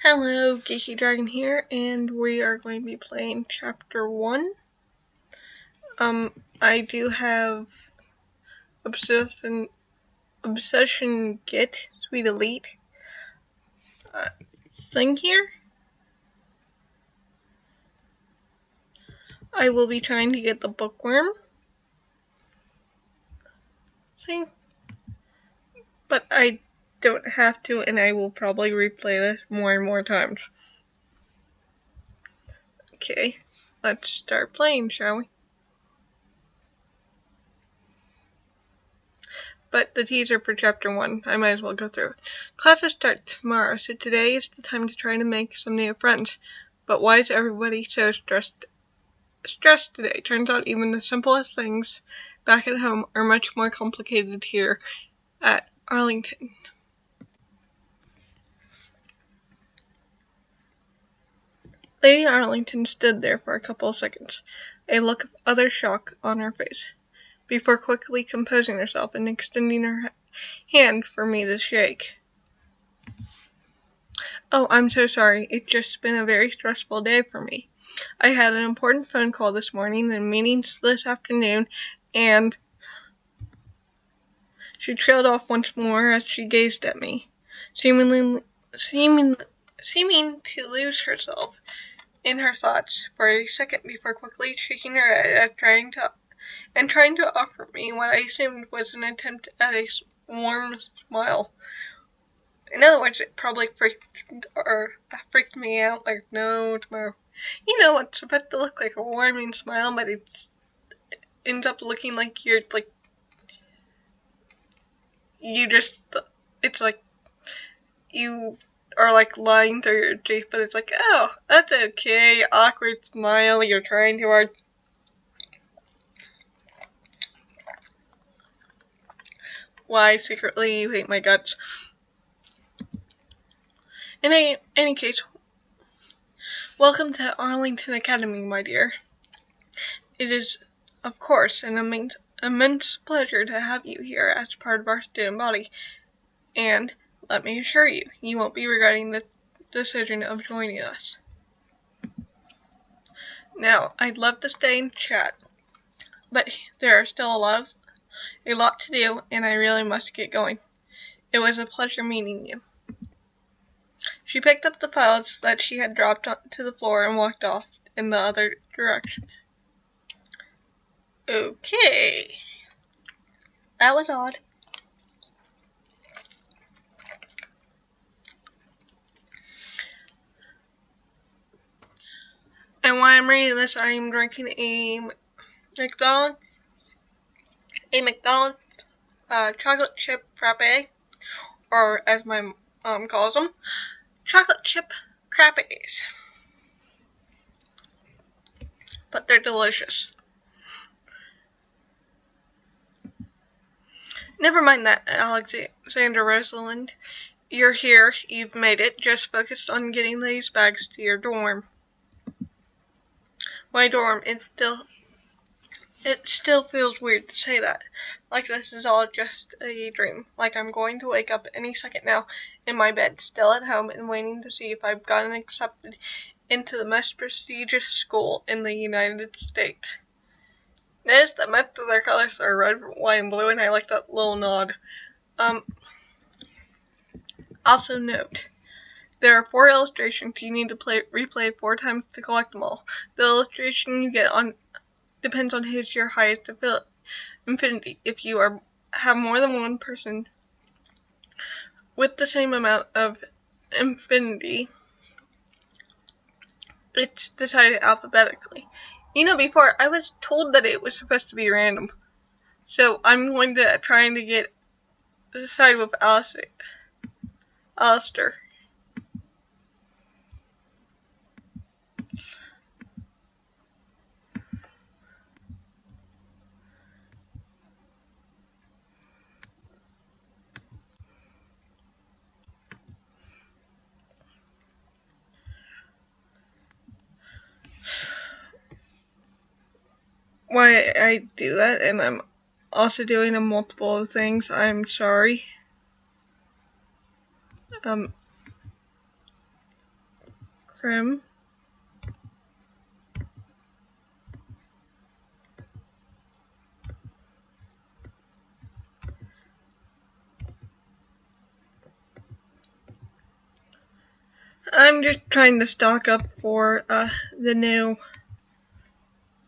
Hello, Geeky Dragon here, and we are going to be playing Chapter 1. I do have Obsession Get Sweet Elite thing here. I will be trying to get the bookworm thing, but I don't have to, and I will probably replay this more and more times. Okay, let's start playing, shall we? But the teaser for Chapter 1, I might as well go through it. Classes start tomorrow, so today is the time to try to make some new friends. But why is everybody so stressed today? Turns out even the simplest things back at home are much more complicated here at Arlington. Lady Arlington stood there for a couple of seconds, a look of utter shock on her face, before quickly composing herself and extending her hand for me to shake. Oh, I'm so sorry. It's just been a very stressful day for me. I had an important phone call this morning and meetings this afternoon, and she trailed off once more as she gazed at me, seeming to lose herself in her thoughts for a second before quickly shaking her head as trying to offer me what I assumed was an attempt at a warm smile. In other words, it probably freaked me out, like, no, tomorrow. You know, it's supposed to look like a warming smile, but it ends up looking like it's like you are like lying through your teeth, but it's like, oh, that's okay, awkward smile, you're trying too hard. Why, secretly, you hate my guts. In any case, welcome to Arlington Academy, my dear. It is, of course, an immense pleasure to have you here as part of our student body, and let me assure you, you won't be regretting the decision of joining us. Now, I'd love to stay and chat, but there are still a lot to do, and I really must get going. It was a pleasure meeting you. She picked up the files that she had dropped to the floor and walked off in the other direction. Okay. That was odd. And while I'm reading this, I am drinking a McDonald's chocolate chip frappe, or as my mom calls them, chocolate chip crappies. But they're delicious. Never mind that, Alexander Rosalind. You're here, you've made it, just focused on getting these bags to your dorm. My dorm, it still feels weird to say that. Like this is all just a dream. Like I'm going to wake up any second now in my bed, still at home, and waiting to see if I've gotten accepted into the most prestigious school in the United States. Notice that most of their colors are red, white, and blue, and I like that little nod. Also note, there are 4 illustrations you need to replay 4 times to collect them all. The illustration you get depends on who's your highest affinity. If you have more than one person with the same amount of affinity, it's decided alphabetically. You know, before I was told that it was supposed to be random, so I'm going to try to decide with Alistair. Why I do that, and I'm also doing a multiple of things. I'm sorry. room. I'm just trying to stock up for the new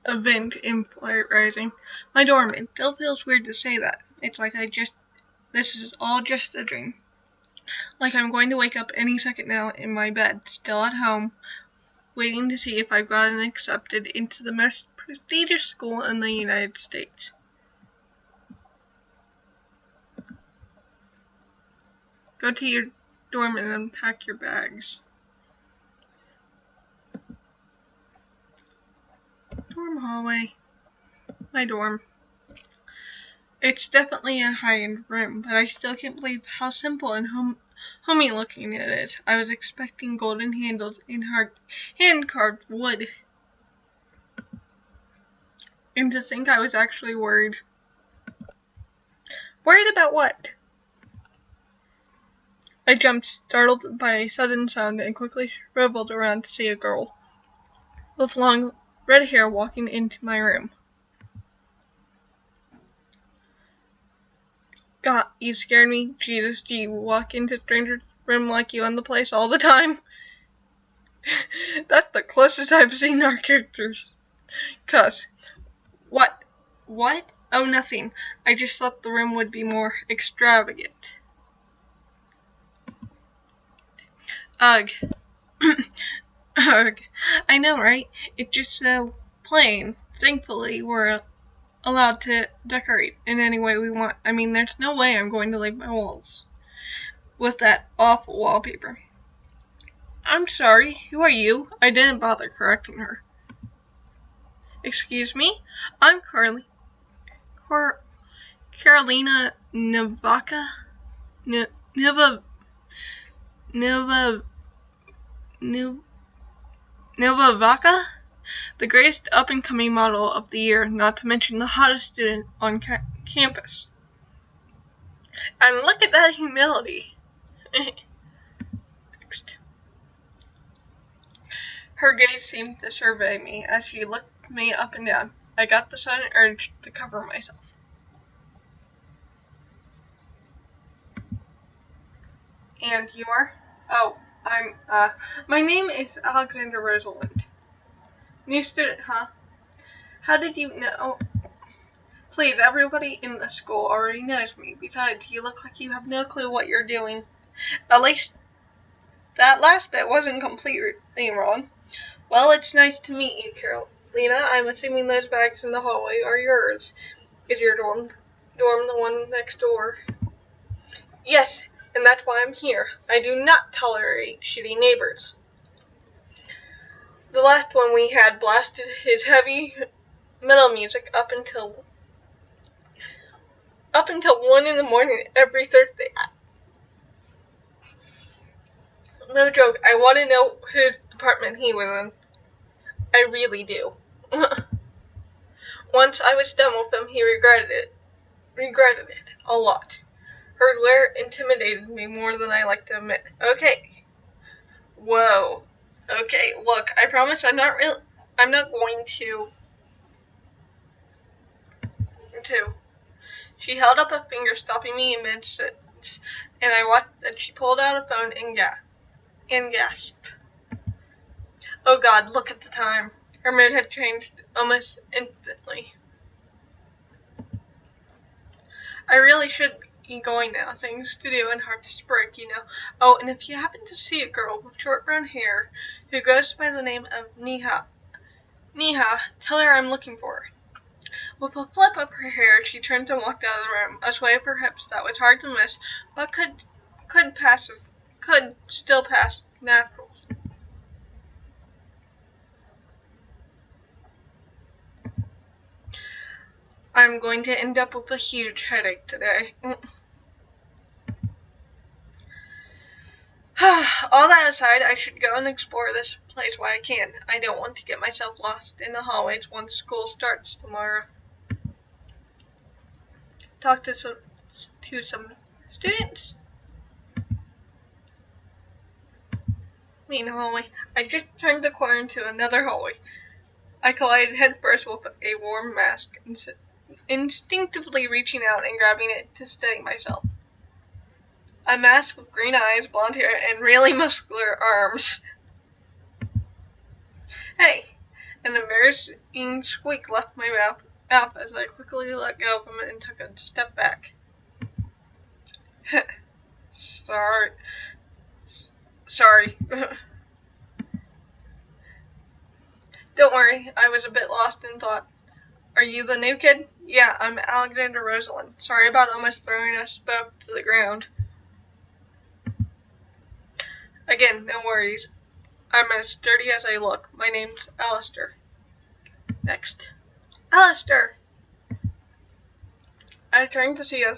event in Flight Rising. My dorm, it still feels weird to say that. It's like this is all just a dream. Like I'm going to wake up any second now in my bed, still at home, waiting to see if I've gotten accepted into the most prestigious school in the United States. Go to your dorm and unpack your bags. Dorm hallway. My dorm. It's definitely a high-end room, but I still can't believe how simple and homey looking it is. I was expecting golden handles and hand-carved wood. And to think I was actually worried. Worried about what? I jumped, startled by a sudden sound, and quickly shriveled around to see a girl with long red hair walking into my room. God, you scared me. Jesus, do you walk into strangers' room like you own the place all the time? That's the closest I've seen our characters. Cuss. What? What? Oh, nothing. I just thought the room would be more extravagant. Ugh. Ugh. I know, right? It's just so plain. Thankfully, we're allowed to decorate in any way we want. I mean, there's no way I'm going to leave my walls with that awful wallpaper. I'm sorry, who are you? I didn't bother correcting her. Excuse me? I'm Carolina Novaka? Novavaca? The greatest up-and-coming model of the year, not to mention the hottest student on campus. And look at that humility. Next. Her gaze seemed to survey me as she looked me up and down. I got the sudden urge to cover myself. And you are? Oh, my name is Alexander Rosalind. New student, huh? How did you know? Please, everybody in the school already knows me. Besides, you look like you have no clue what you're doing. At least, that last bit wasn't completely wrong. Well, it's nice to meet you, Carolina. I'm assuming those bags in the hallway are yours. Is your dorm the one next door? Yes, and that's why I'm here. I do not tolerate shitty neighbors. The last one we had blasted his heavy metal music up until 1 in the morning every Thursday. No joke, I want to know whose department he was in. I really do. Once I was done with him, he regretted it a lot. Her glare intimidated me more than I like to admit. Okay. Whoa. Okay, look, I promise I'm not going to. She held up a finger, stopping me in mid-sentence, and I watched that she pulled out a phone and gasped. Oh God, look at the time. Her mood had changed almost instantly. I really should be going now. Things to do and hearts to break, you know. Oh, and if you happen to see a girl with short brown hair who goes by the name of Neha, tell her I'm looking for her. With a flip of her hair, she turned and walked out of the room, a sway of her hips that was hard to miss, but could still pass natural. I'm going to end up with a huge headache today. All that aside, I should go and explore this place while I can. I don't want to get myself lost in the hallways once school starts tomorrow. Talk to some students. main hallway. I just turned the corner into another hallway. I collided headfirst with a warm mask, instinctively reaching out and grabbing it to steady myself. A mask with green eyes, blonde hair, and really muscular arms. Hey! An embarrassing squeak left my mouth as I quickly let go of him and took a step back. Sorry. Don't worry, I was a bit lost in thought. Are you the new kid? Yeah, I'm Alexander Rosalind. Sorry about almost throwing us both to the ground. Again, no worries. I'm as sturdy as I look. My name's Alistair. Next. Alistair! I turned to see a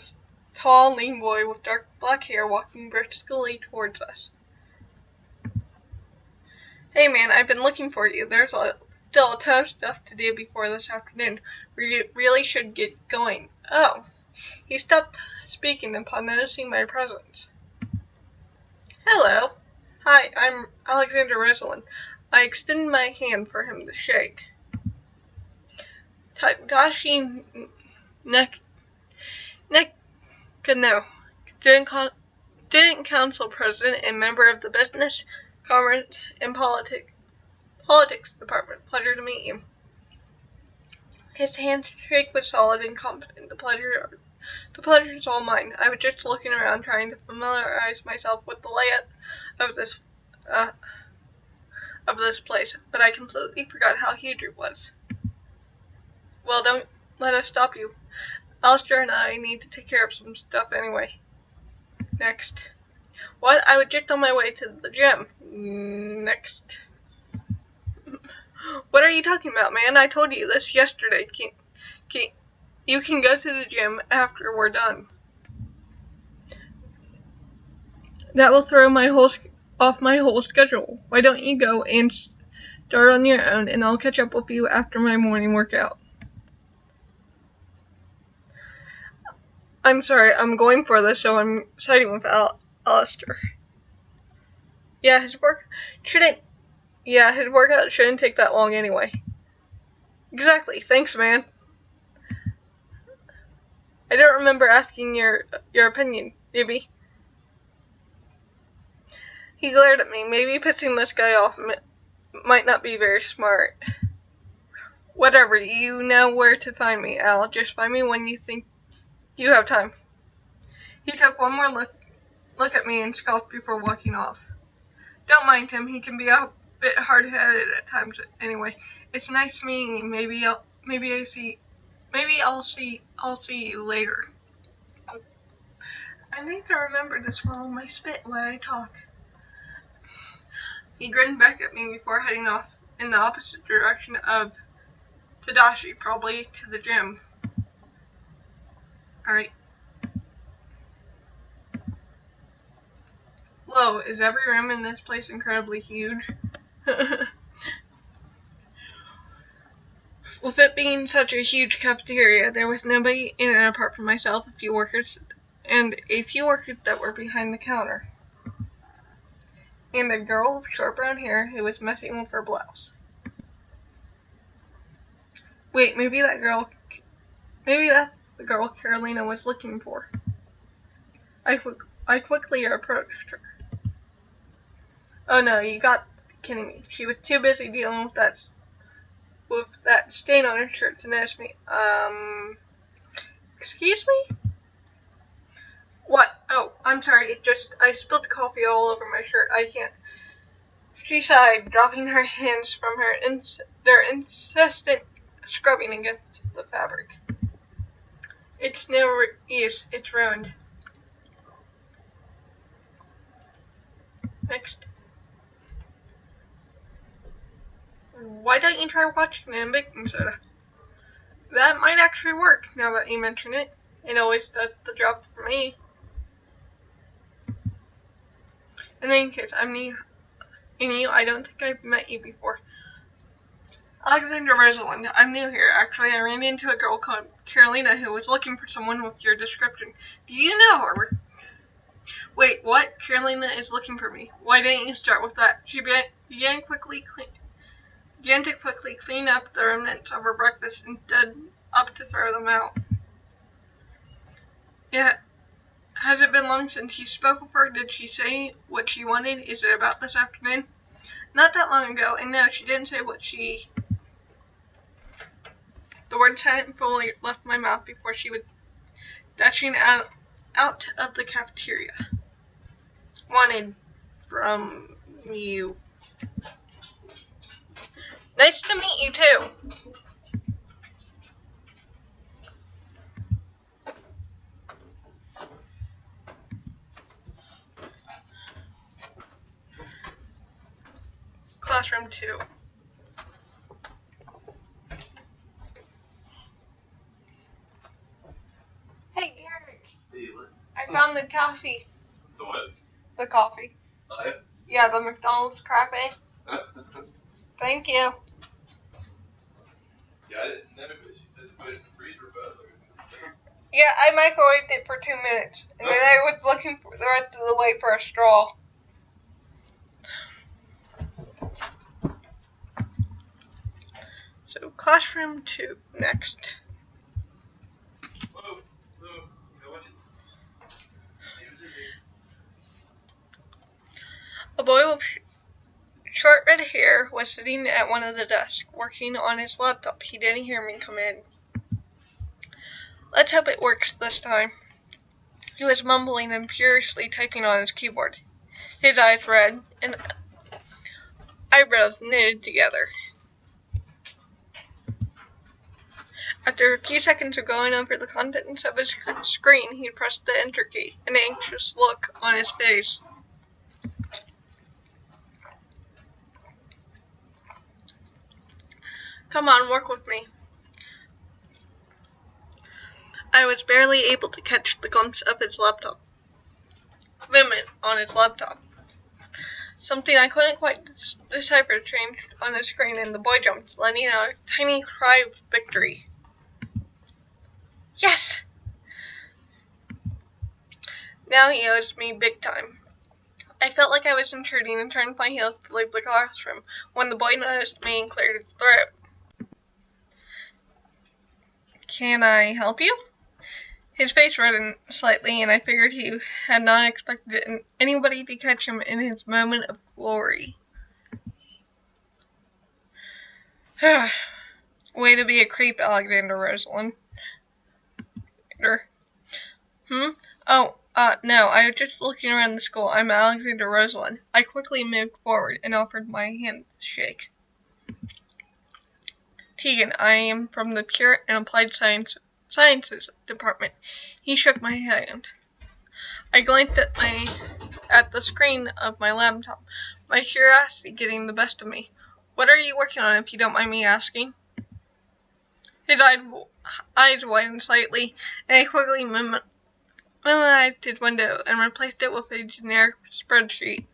tall, lean boy with dark black hair walking briskly towards us. Hey man, I've been looking for you. There's still a ton of stuff to do before this afternoon. We really should get going. Oh. He stopped speaking upon noticing my presence. Hello. Hi, I'm Alexander Rosalind. I extended my hand for him to shake. Tadashi Nekano, student council president and member of the Business, Commerce, and Politics Department. Pleasure to meet you. His handshake was solid and confident. The pleasure's all mine. I was just looking around trying to familiarize myself with the layout of this place, but I completely forgot how huge it was. Well, don't let us stop you. Alistair and I need to take care of some stuff anyway. Next. What? I was just on my way to the gym. Next. What are you talking about, man? I told you this yesterday. You can go to the gym after we're done. That will throw off my whole schedule. Why don't you go and start on your own, and I'll catch up with you after my morning workout. I'm sorry, I'm going for this, so I'm siding with Alistair. Yeah, his workout shouldn't take that long anyway. Exactly, thanks, man. I don't remember asking your opinion, Gibby. He glared at me. Maybe pissing this guy off might not be very smart. Whatever, you know where to find me, Al. Just find me when you think you have time. He took one more look at me and scoffed before walking off. Don't mind him. He can be a bit hard-headed at times. Anyway, it's nice meeting you. Maybe I'll see you later. I need to remember to swallow my spit when I talk. He grinned back at me before heading off in the opposite direction of Tadashi, probably to the gym. Alright. Whoa, is every room in this place incredibly huge? With it being such a huge cafeteria, there was nobody in it apart from myself, a few workers that were behind the counter, and a girl with short brown hair who was messing with her blouse. Wait, maybe that's the girl Carolina was looking for. I quickly approached her. Oh no, you got to be kidding me. She was too busy dealing with that stain on her shirt to notice me. Excuse me? What? Oh, I'm sorry, I spilled coffee all over my shirt. I can't. She sighed, dropping her hands from their insistent scrubbing against the fabric. It's no use, it's ruined. Next. Why don't you try watching it in baking soda? That might actually work, now that you mention it. It always does the job for me. In any case, I'm new. I don't think I've met you before. Alexander Rosalind, I'm new here. Actually, I ran into a girl called Carolina who was looking for someone with your description. Do you know her? Wait, what? Carolina is looking for me. Why didn't you start with that? She began to quickly clean up the remnants of her breakfast and stood up to throw them out. Yeah, has it been long since you spoke with her? Did she say what she wanted? Is it about this afternoon? Not that long ago, and no, she didn't say what she... The words hadn't fully left my mouth before she was dashing out of the cafeteria. Wanted from you. Nice to meet you, too. Classroom 2. Hey, Derek. Hey, what? I found the coffee. The what? The coffee. Oh, yeah? Yeah, the McDonald's cafe. Thank you. Yeah, I didn't know, but she said to put it in the freezer, but Yeah, I microwaved it for 2 minutes, and then I was looking for the rest of the way for a straw. So, classroom 2 next. Whoa, watch it. A boy with short red hair was sitting at one of the desks, working on his laptop. He didn't hear me come in. Let's hope it works this time. He was mumbling and furiously typing on his keyboard. His eyes red and eyebrows knitted together. After a few seconds of going over the contents of his screen, he pressed the enter key, an anxious look on his face. Come on, work with me. I was barely able to catch the glimpse of his laptop. Vimment on his laptop. Something I couldn't quite decipher changed on the screen, and the boy jumped, letting out a tiny cry of victory. Yes! Now he owes me big time. I felt like I was intruding and turned my heels to leave the classroom when the boy noticed me and cleared his throat. Can I help you? His face reddened slightly, and I figured he had not expected anybody to catch him in his moment of glory. Way to be a creep, Alexander Rosalind. Oh, no, I was just looking around the school. I'm Alexander Rosalind. I quickly moved forward and offered my handshake. Tegan, I am from the Pure and Applied Sciences Department. He shook my hand. I glanced at the screen of my laptop, my curiosity getting the best of me. What are you working on, if you don't mind me asking? His eyes widened slightly, and I quickly minimized his window and replaced it with a generic spreadsheet.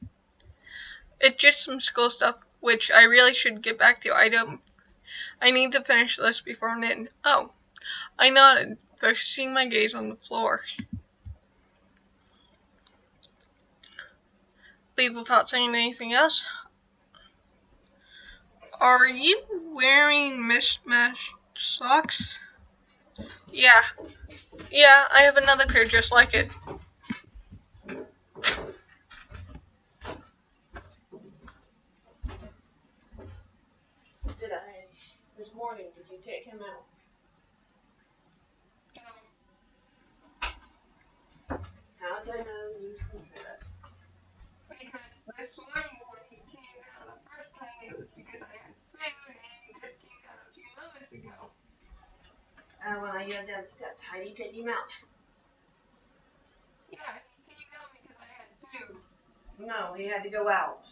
It's just some school stuff, which I really should get back to. I need to finish this before noon. Oh. I nodded, focusing my gaze on the floor. Leave without saying anything else? Are you wearing mismatched socks? Yeah, I have another pair just like it. This morning, did you take him out? How did I know you was going to say that? Because this morning when he came down the first time, it was because I had food, and he just came down a few moments ago. When I got down the steps, how did you take him out? Yeah, he came down because I had food. No, he had to go out.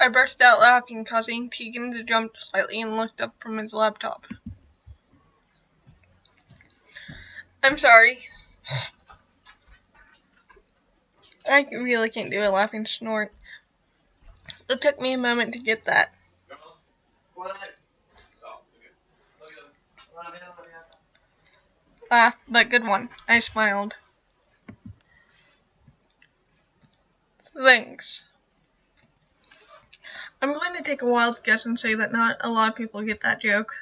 I burst out laughing, causing Tegan to jump slightly and looked up from his laptop. I'm sorry. I really can't do a laughing snort. It took me a moment to get that. What? Oh, okay. Laugh, but good one. I smiled. Thanks. I'm going to take a wild guess and say that not a lot of people get that joke.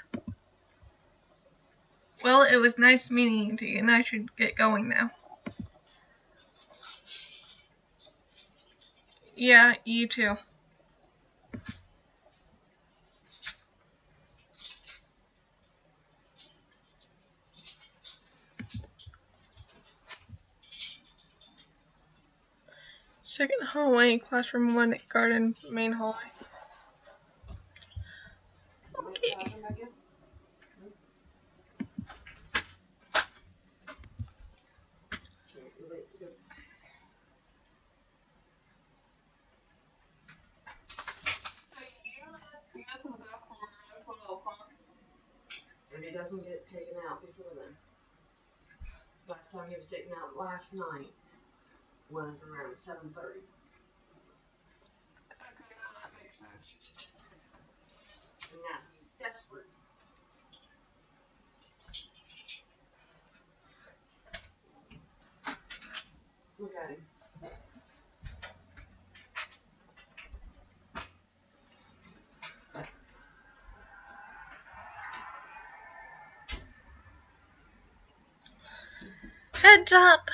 Well, it was nice meeting you, and I should get going now. Yeah, you too. Second hallway, classroom 1, garden, main hallway. Okay. And it doesn't get taken out before then. Last time he was taken out last night was around 7:30. Okay, that makes sense. And now he's desperate. Look at him. Heads up!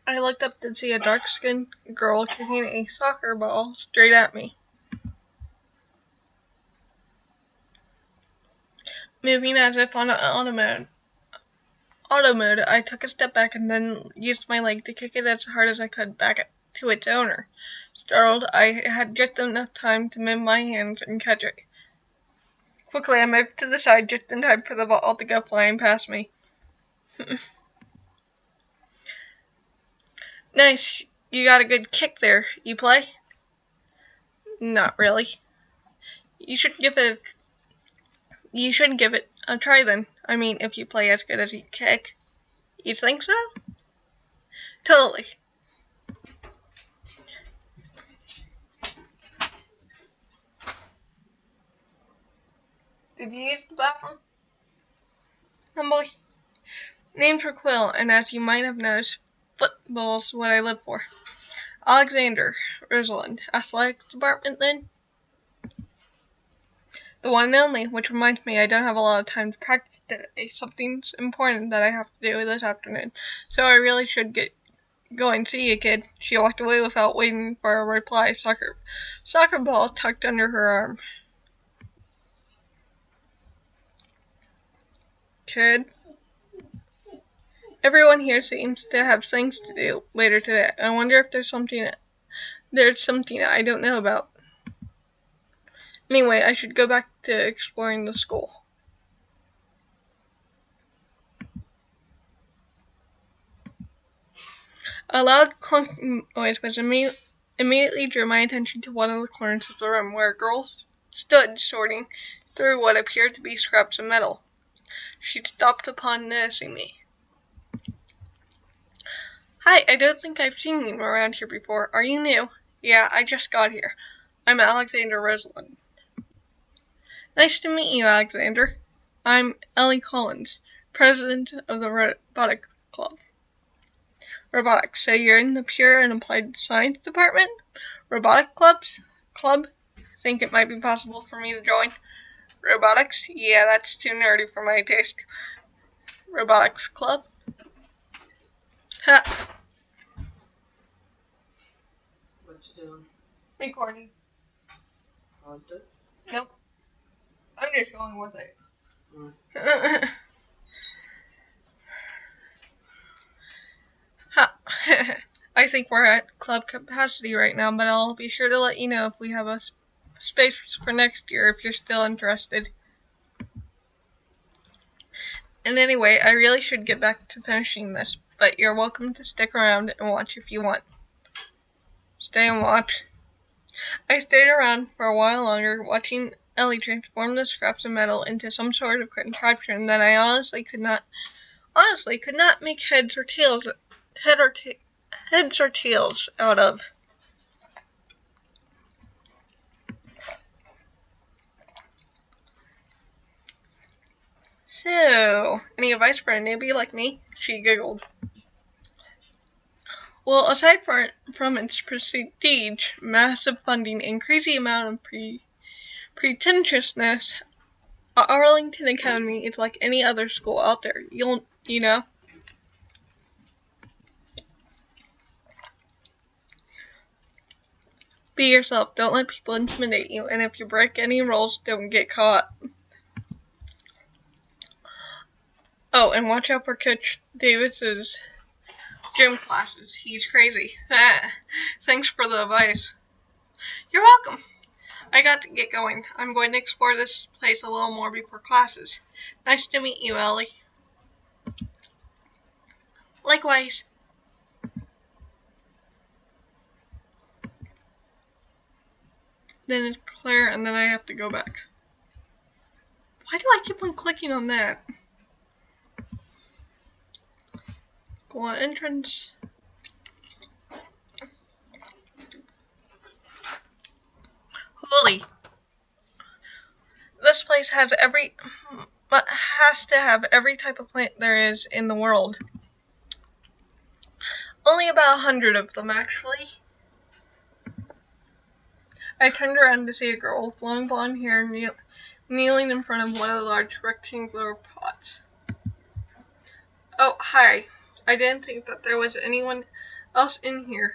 I looked up to see a dark-skinned girl kicking a soccer ball straight at me. Moving as if on auto mode, I took a step back and then used my leg to kick it as hard as I could back to its owner. Startled, I had just enough time to move my hands and catch it. Quickly, I moved to the side just in time for the ball to go flying past me. Nice, you got a good kick there. You play? Not really. You should give it a try then. I mean, if you play as good as you kick. You think so? Totally. Did you use the bathroom? Boy. Named for Quill, and as you might have noticed, football's what I live for. Alexander, Rosalind. Athletics department then? The one and only, which reminds me I don't have a lot of time to practice today. Something's important that I have to do this afternoon, so I really should get going. See you, kid. She walked away without waiting for a reply. Soccer ball tucked under her arm. Kid. Everyone here seems to have things to do later today. I wonder if there's something I don't know about. Anyway, I should go back to exploring the school. A loud clunking noise immediately drew my attention to one of the corners of the room where a girl stood sorting through what appeared to be scraps of metal. She stopped upon noticing me. Hi, I don't think I've seen you around here before. Are you new? Yeah, I just got here. I'm Alexander Rosalind. Nice to meet you, Alexander. I'm Ellie Collins, president of the Robotics Club. Robotics, so you're in the Pure and Applied Science Department? Robotic Club? Think it might be possible for me to join? Robotics? Yeah, that's too nerdy for my taste. Robotics Club? Ha! What you doing? Recording. Paused it? Nope. I'm just going with it. Ha! I think we're at club capacity right now, but I'll be sure to let you know if we have a space for next year if you're still interested. And anyway, I really should get back to finishing this, but you're welcome to stick around and watch if you want. Stay and watch. I stayed around for a while longer, watching Ellie transform the scraps of metal into some sort of contraption that I honestly could not honestly could not make heads or tails out of. So, any advice for a newbie like me? She giggled. Well, aside from its prestige, massive funding, and crazy amount of pretentiousness, Arlington Academy is like any other school out there. You know. Be yourself. Don't let people intimidate you. And if you break any rules, don't get caught. Oh, and watch out for Coach Davis's gym classes. He's crazy. Thanks for the advice. You're welcome. I got to get going. I'm going to explore this place a little more before classes. Nice to meet you, Ellie. Likewise. Then it's Claire, and then I have to go back. Why do I keep on clicking on that? Go on entrance. Holy. This place has to have every type of plant there is in the world. Only about 100 of them, actually. I turned around to see a girl with long blonde hair kneeling in front of one of the large rectangular pots. Oh, hi. I didn't think that there was anyone else in here.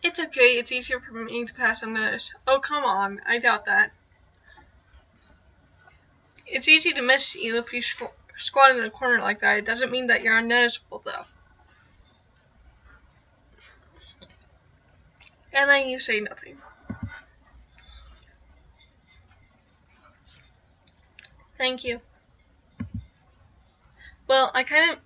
It's okay, it's easier for me to pass unnoticed. Oh, come on, I doubt that. It's easy to miss you if you squat in a corner like that. It doesn't mean that you're unnoticeable, though. And then you say nothing. Thank you. Well, I'm kind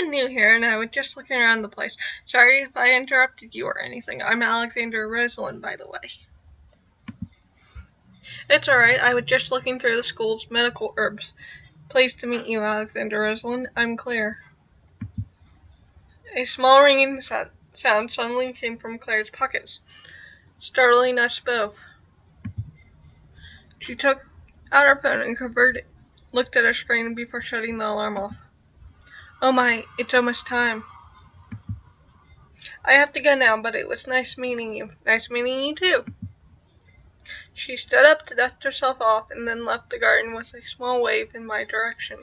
of new here, and I was just looking around the place. Sorry if I interrupted you or anything. I'm Alexander Rosalind, by the way. It's alright, I was just looking through the school's medical herbs. Pleased to meet you, Alexander Rosalind. I'm Claire. A small ringing sound suddenly came from Claire's pockets, startling us both. She took out her phone and looked at her screen before shutting the alarm off. Oh my, it's almost time. I have to go now, but it was nice meeting you. Nice meeting you too. She stood up to dust herself off and then left the garden with a small wave in my direction.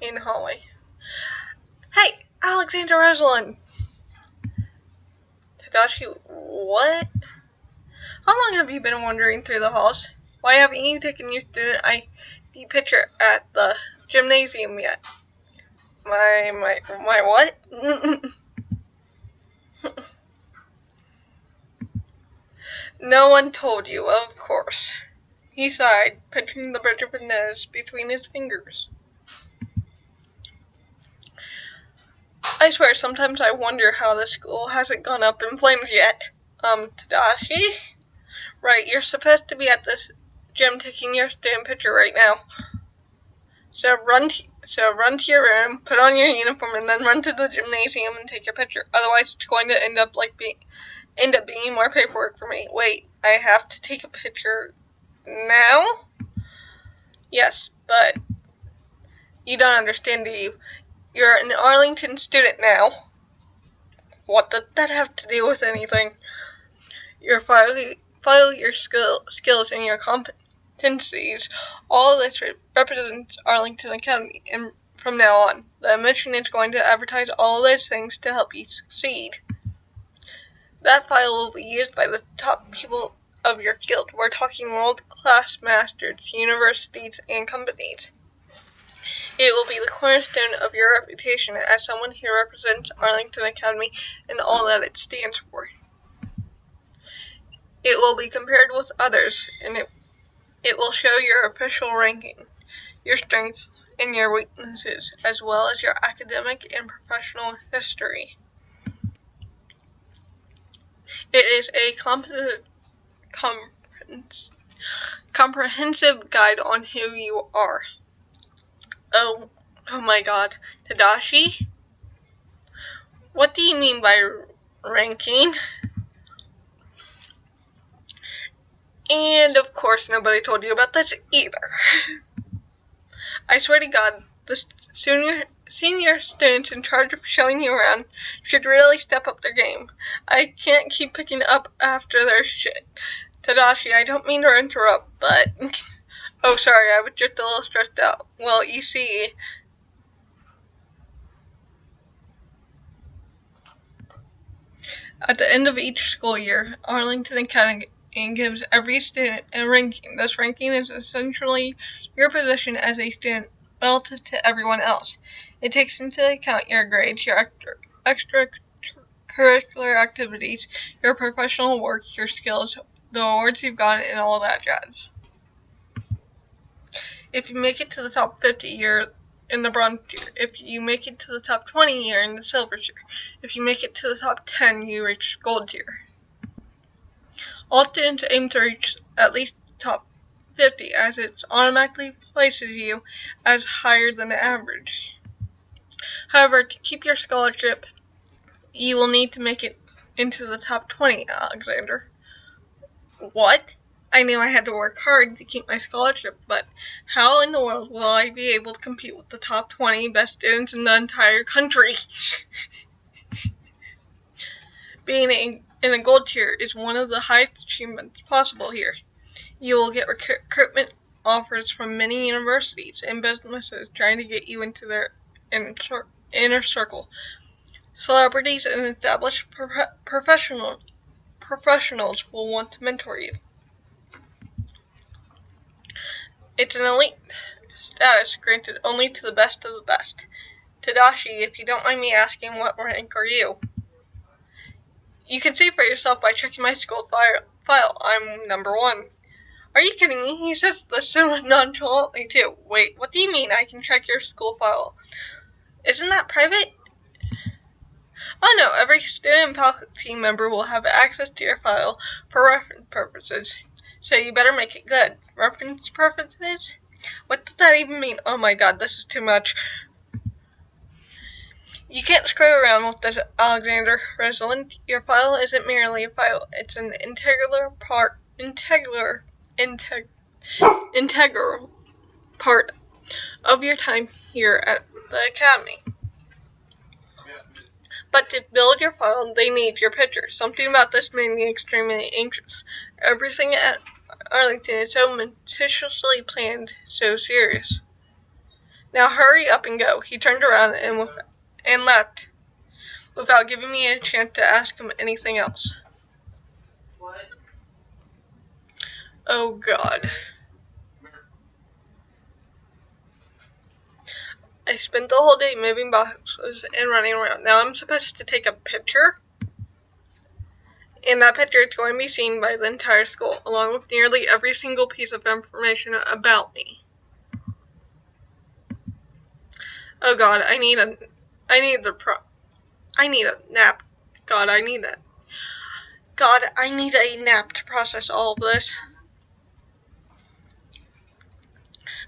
In the hallway. Hey, Alexander Rosalind! Tadashi, what? How long have you been wandering through the halls? Why haven't you taken your student ID picture at the gymnasium yet? My what? No one told you, of course. He sighed, pinching the bridge of his nose between his fingers. I swear, sometimes I wonder how this school hasn't gone up in flames yet. Tadashi? Right, you're supposed to be at this gym taking your student picture right now. So run to your room, put on your uniform, and then run to the gymnasium and take your picture. Otherwise, it's going to end up being more paperwork for me. Wait, I have to take a picture now? Yes, but you don't understand, do you? You're an Arlington student now. What did that have to do with anything? Your file your skills and your competencies. All this represents Arlington Academy, and from now on, the admission is going to advertise all those things to help you succeed. That file will be used by the top people of your field. We're talking world-class masters, universities, and companies. It will be the cornerstone of your reputation as someone who represents Arlington Academy and all that it stands for. It will be compared with others, and it will show your official ranking, your strengths, and your weaknesses, as well as your academic and professional history. It is a comprehensive guide on who you are. Oh my god. Tadashi? What do you mean by ranking? And of course nobody told you about this either. I swear to God, the senior students in charge of showing you around should really step up their game. I can't keep picking up after their shit. Tadashi, I don't mean to interrupt, but... Oh, sorry, I was just a little stressed out. Well, you see... At the end of each school year, Arlington Academy gives every student a ranking. This ranking is essentially your position as a student relative to everyone else. It takes into account your grades, your extracurricular activities, your professional work, your skills, the awards you've gotten, and all that jazz. If you make it to the top 50, you're in the bronze tier. If you make it to the top 20, you're in the silver tier. If you make it to the top 10, you reach gold tier. All students aim to reach at least the top 50, as it automatically places you as higher than the average. However, to keep your scholarship, you will need to make it into the top 20, Alexander. What? I knew I had to work hard to keep my scholarship, but how in the world will I be able to compete with the top 20 best students in the entire country? Being in a gold tier is one of the highest achievements possible here. You will get recruitment offers from many universities and businesses trying to get you into their inner circle. Celebrities and established professionals will want to mentor you. It's an elite status granted only to the best of the best. Tadashi, if you don't mind me asking, what rank are you? You can see for yourself by checking my school file. I'm number 1. Are you kidding me? He says this so nonchalantly too. Wait, what do you mean I can check your school file? Isn't that private? Oh no, every student and faculty member will have access to your file for reference purposes. So you better make it good. Reference purposes? What does that even mean? Oh my god, this is too much. You can't screw around with this, Alexander Rosalind. Your file isn't merely a file. It's an integral part of your time here at the Academy. But to build your file, they need your picture. Something about this made me extremely anxious. Everything at Arlington is so meticulously planned, so serious. Now hurry up and go. He turned around and left, without giving me a chance to ask him anything else. What? Oh God. I spent the whole day moving boxes and running around. Now I'm supposed to take a picture? And that picture is going to be seen by the entire school, along with nearly every single piece of information about me. Oh God, I need a nap. God, I need a nap to process all of this.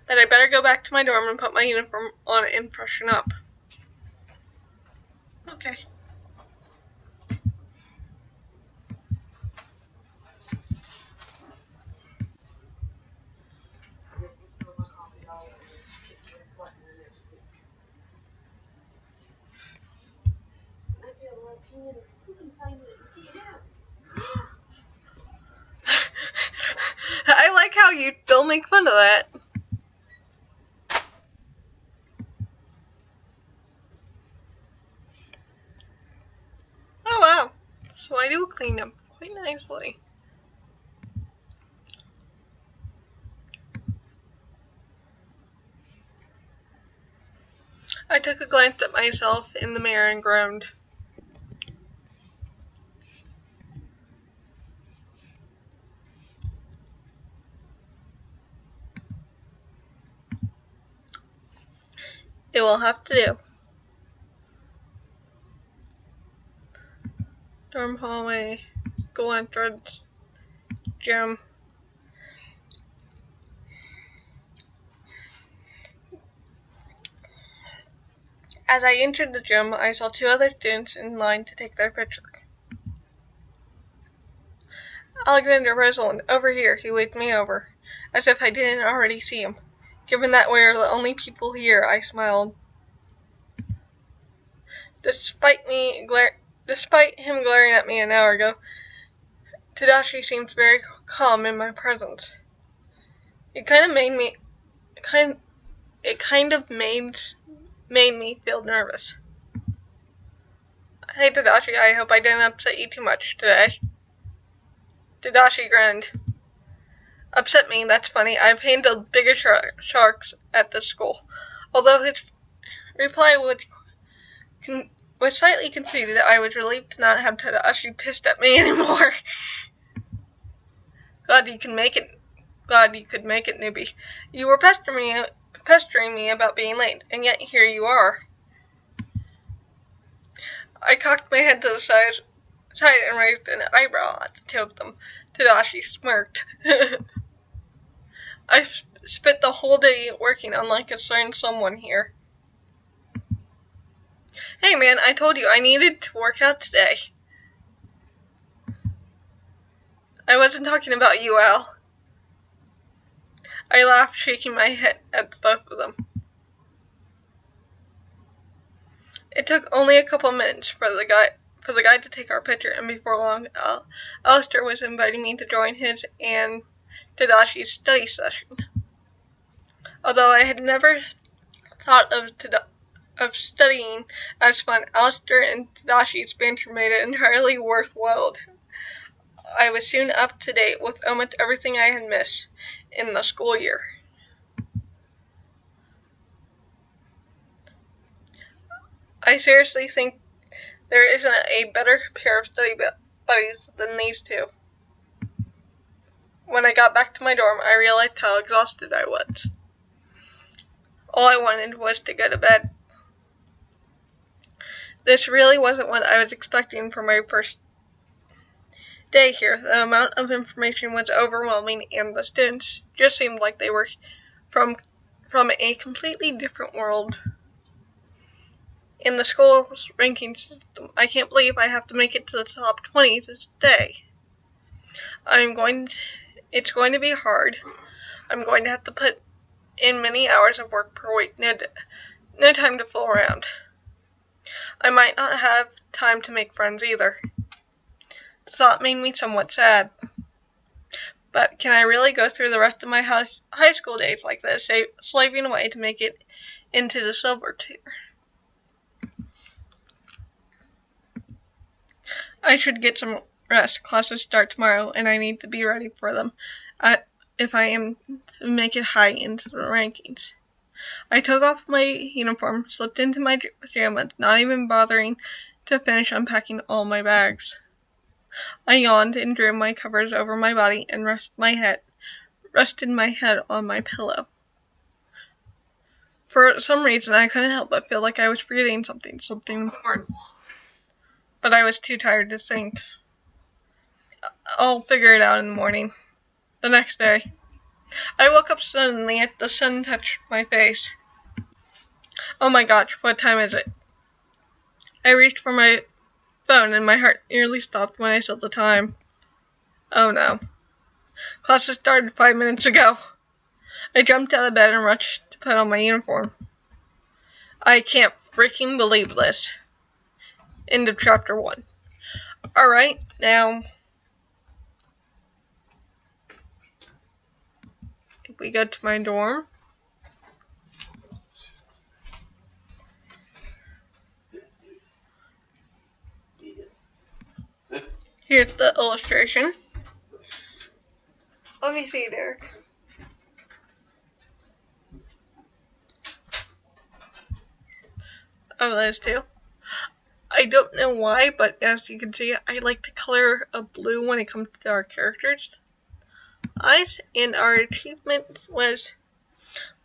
But I better go back to my dorm and put my uniform on and freshen up. Okay. I like how you still make fun of that. Oh wow. So I do clean up quite nicely. I took a glance at myself in the mirror and groaned. It will have to do. Dorm hallway, school entrance, gym. As I entered the gym, I saw 2 other students in line to take their picture. Alexander Rosalind, over here, he waved me over, as if I didn't already see him. Given that we are the only people here, I smiled. Despite him glaring at me an hour ago, Tadashi seemed very calm in my presence. It kind of made me feel nervous. Hey Tadashi, I hope I didn't upset you too much today. Tadashi grinned. Upset me, that's funny. I've handled bigger sharks at this school. Although his reply was slightly conceited, I was relieved to not have Tadashi pissed at me anymore. Glad you could make it, newbie. You were pestering me about being late, and yet here you are. I cocked my head to the side and raised an eyebrow at the two of them. Tadashi smirked. I've spent the whole day working unlike a certain someone here. Hey man, I told you I needed to work out today. I wasn't talking about you, Al. I laughed, shaking my head at both of them. It took only a couple minutes for the guy to take our picture, and before long, Alistair was inviting me to join his and Tadashi's study session. Although I had never thought of studying as fun, Alistair and Tadashi's banter made it entirely worthwhile. I was soon up to date with almost everything I had missed in the school year. I seriously think there isn't a better pair of study buddies than these two. When I got back to my dorm, I realized how exhausted I was. All I wanted was to go to bed. This really wasn't what I was expecting for my first day here. The amount of information was overwhelming, and the students just seemed like they were from a completely different world. In the school's ranking system, I can't believe I have to make it to the top 20 this day. It's going to be hard. I'm going to have to put in many hours of work per week. No time to fool around. I might not have time to make friends either. The thought made me somewhat sad. But can I really go through the rest of my high school days like this, slaving away to make it into the silver tier? I should get some rest. Classes start tomorrow, and I need to be ready for them if I am to make it high into the rankings. I took off my uniform, slipped into my pajamas, not even bothering to finish unpacking all my bags. I yawned and drew my covers over my body and rested my head on my pillow. For some reason, I couldn't help but feel like I was forgetting something important. But I was too tired to think. I'll figure it out in the morning. The next day, I woke up suddenly as the sun touched my face. Oh my gosh, what time is it? I reached for my phone and my heart nearly stopped when I saw the time. Oh no. Classes started 5 minutes ago. I jumped out of bed and rushed to put on my uniform. I can't freaking believe this. End of chapter 1. Alright, now if we go to my dorm. Here's the illustration. Let me see, Derek. Of those two. I don't know why, but as you can see, I like the color of blue when it comes to our characters' eyes. And our achievement was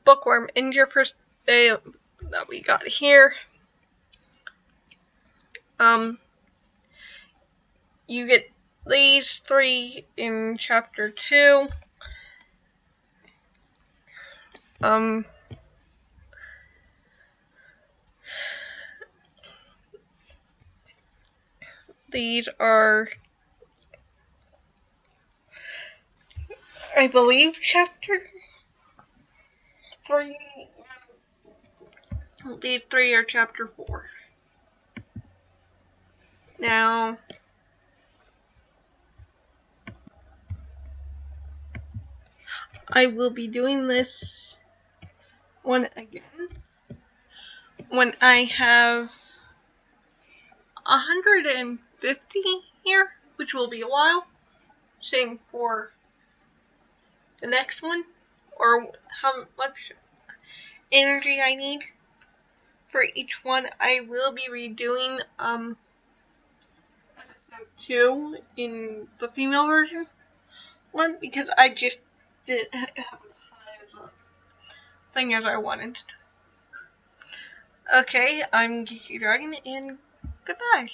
Bookworm. In your first day that we got here, you get these 3 in chapter 2. These are, I believe, chapter 3. These 3 are chapter 4. Now, I will be doing this one again when I have 150 here, which will be a while. Same for the next one, or how much energy I need for each one. I will be redoing episode 2 in the female version one because I just didn't have as high as a thing as I wanted. Okay, I'm Geeky Dragon, and goodbye.